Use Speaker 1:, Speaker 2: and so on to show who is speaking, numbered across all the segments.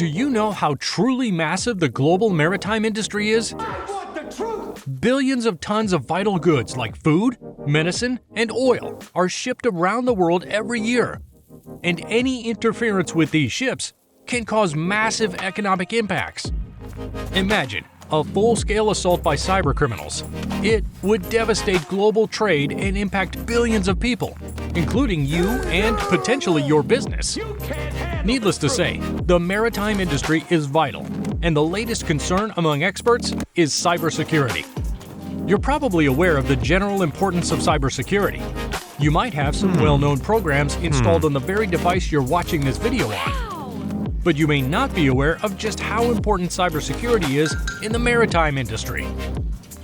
Speaker 1: Do you know how truly massive the global maritime industry is?
Speaker 2: I want the truth!
Speaker 1: Billions of tons of vital goods like food, medicine, and oil are shipped around the world every year. And any interference with these ships can cause massive economic impacts. Imagine a full-scale assault by cybercriminals. It would devastate global trade and impact billions of people, including you and potentially your business. Needless to say, the maritime industry is vital, and the latest concern among experts is cybersecurity. You're probably aware of the general importance of cybersecurity. You might have some well-known programs installed on the very device you're watching this video on. But you may not be aware of just how important cybersecurity is in the maritime industry.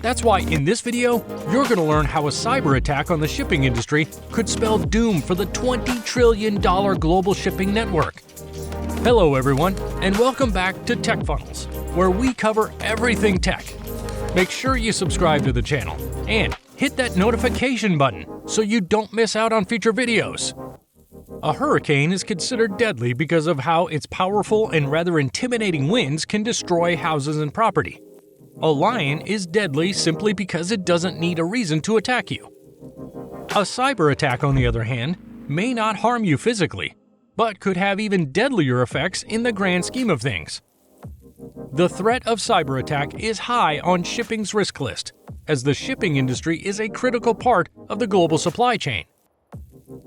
Speaker 1: That's why in this video, you're going to learn how a cyber attack on the shipping industry could spell doom for the $20 trillion global shipping network. Hello everyone, and welcome back to Tech Funnels, where we cover everything tech. Make sure you subscribe to the channel and hit that notification button so you don't miss out on future videos. A hurricane is considered deadly because of how its powerful and rather intimidating winds can destroy houses and property. A lion is deadly simply because it doesn't need a reason to attack you. A cyber attack, on the other hand, may not harm you physically, but could have even deadlier effects in the grand scheme of things. The threat of cyber attack is high on shipping's risk list, as the shipping industry is a critical part of the global supply chain.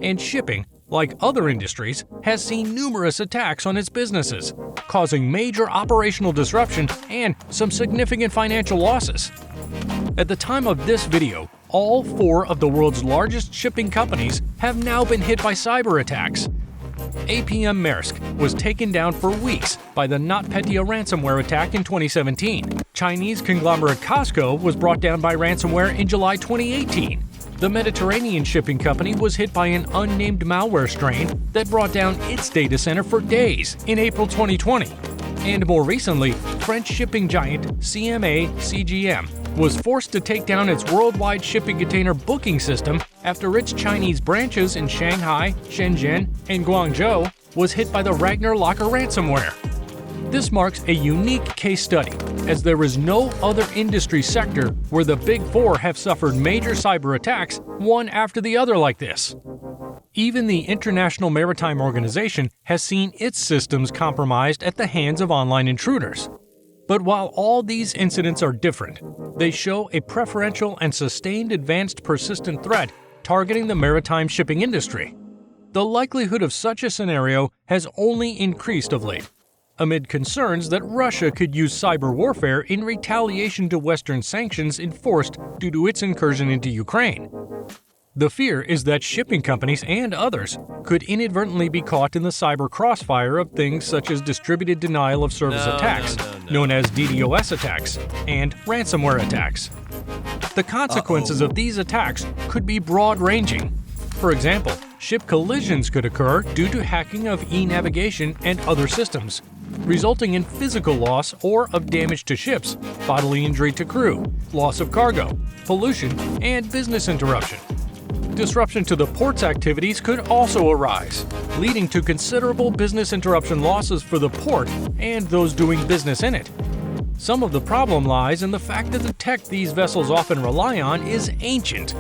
Speaker 1: And shipping, like other industries, has seen numerous attacks on its businesses, causing major operational disruption and some significant financial losses. At the time of this video, all 4 of the world's largest shipping companies have now been hit by cyber attacks. APM Maersk was taken down for weeks by the NotPetya ransomware attack in 2017. Chinese conglomerate Costco was brought down by ransomware in July 2018. The Mediterranean shipping company was hit by an unnamed malware strain that brought down its data center for days in April 2020. And more recently, French shipping giant CMA-CGM was forced to take down its worldwide shipping container booking system after its Chinese branches in Shanghai, Shenzhen, and Guangzhou was hit by the Ragnar Locker ransomware. This marks a unique case study, as there is no other industry sector where the Big Four have suffered major cyber attacks one after the other like this. Even the International Maritime Organization has seen its systems compromised at the hands of online intruders. But while all these incidents are different, they show a preferential and sustained advanced persistent threat targeting the maritime shipping industry. The likelihood of such a scenario has only increased of late, amid concerns that Russia could use cyber warfare in retaliation to Western sanctions enforced due to its incursion into Ukraine. The fear is that shipping companies and others could inadvertently be caught in the cyber crossfire of things such as distributed denial of service attacks, known as DDoS attacks, and ransomware attacks. The consequences of these attacks could be broad-ranging. For example, ship collisions could occur due to hacking of e-navigation and other systems, resulting in physical loss or of damage to ships, bodily injury to crew, loss of cargo, pollution, and business interruption. Disruption to the port's activities could also arise, leading to considerable business interruption losses for the port and those doing business in it. Some of the problem lies in the fact that the tech these vessels often rely on is ancient.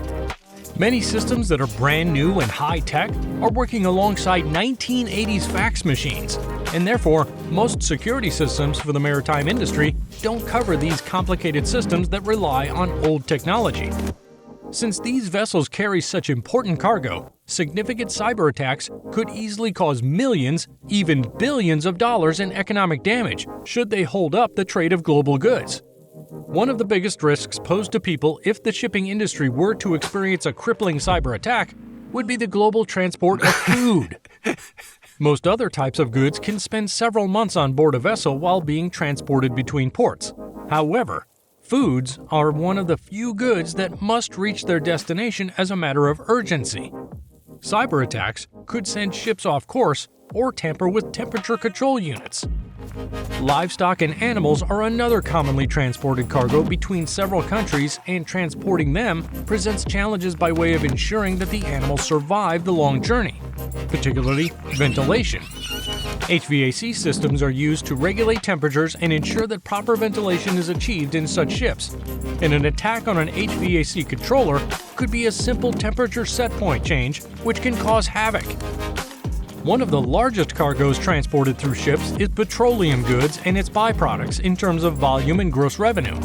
Speaker 1: Many systems that are brand new and high-tech are working alongside 1980s fax machines, and therefore, most security systems for the maritime industry don't cover these complicated systems that rely on old technology. Since these vessels carry such important cargo, significant cyber attacks could easily cause millions, even billions of dollars in economic damage should they hold up the trade of global goods. One of the biggest risks posed to people if the shipping industry were to experience a crippling cyber attack would be the global transport of food. Most other types of goods can spend several months on board a vessel while being transported between ports. However, foods are one of the few goods that must reach their destination as a matter of urgency. Cyber attacks could send ships off course or tamper with temperature control units. Livestock and animals are another commonly transported cargo between several countries, and transporting them presents challenges by way of ensuring that the animals survive the long journey, particularly ventilation. HVAC systems are used to regulate temperatures and ensure that proper ventilation is achieved in such ships. And an attack on an HVAC controller could be a simple temperature set point change, which can cause havoc. One of the largest cargoes transported through ships is petroleum goods and its byproducts in terms of volume and gross revenue.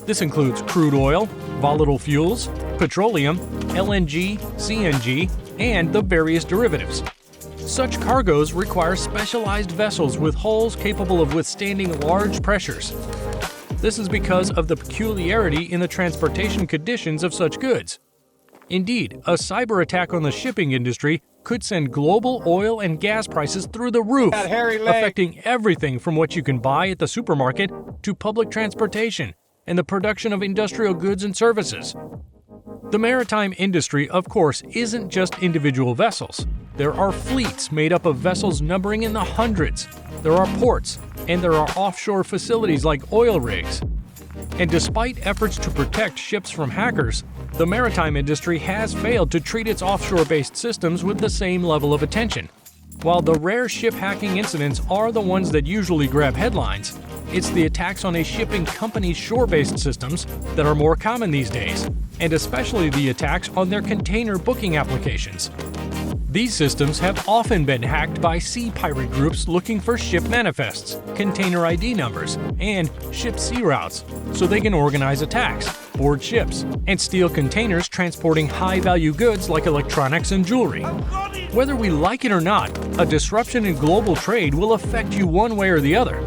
Speaker 1: This includes crude oil, volatile fuels, petroleum, LNG, CNG, and the various derivatives. Such cargoes require specialized vessels with hulls capable of withstanding large pressures. This is because of the peculiarity in the transportation conditions of such goods. Indeed, a cyber attack on the shipping industry could send global oil and gas prices through the roof, affecting everything from what you can buy at the supermarket to public transportation and the production of industrial goods and services. The maritime industry, of course, isn't just individual vessels. There are fleets made up of vessels numbering in the hundreds. There are ports, and there are offshore facilities like oil rigs. And despite efforts to protect ships from hackers, the maritime industry has failed to treat its offshore-based systems with the same level of attention. While the rare ship hacking incidents are the ones that usually grab headlines, it's the attacks on a shipping company's shore-based systems that are more common these days, and especially the attacks on their container booking applications. These systems have often been hacked by sea pirate groups looking for ship manifests, container ID numbers, and ship sea routes, so they can organize attacks, board ships, and steal containers transporting high-value goods like electronics and jewelry. Whether we like it or not, a disruption in global trade will affect you one way or the other.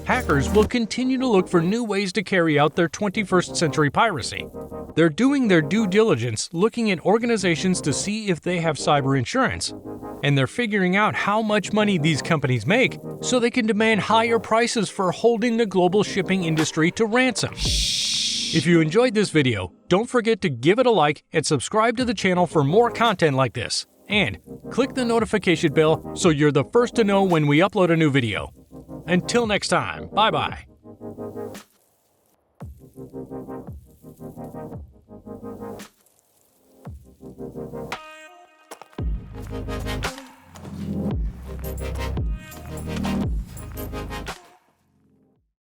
Speaker 1: Hackers will continue to look for new ways to carry out their 21st century piracy. They're doing their due diligence looking at organizations to see if they have cyber insurance. And they're figuring out how much money these companies make so they can demand higher prices for holding the global shipping industry to ransom. If you enjoyed this video, don't forget to give it a like and subscribe to the channel for more content like this. And click the notification bell so you're the first to know when we upload a new video. Until next time, bye-bye.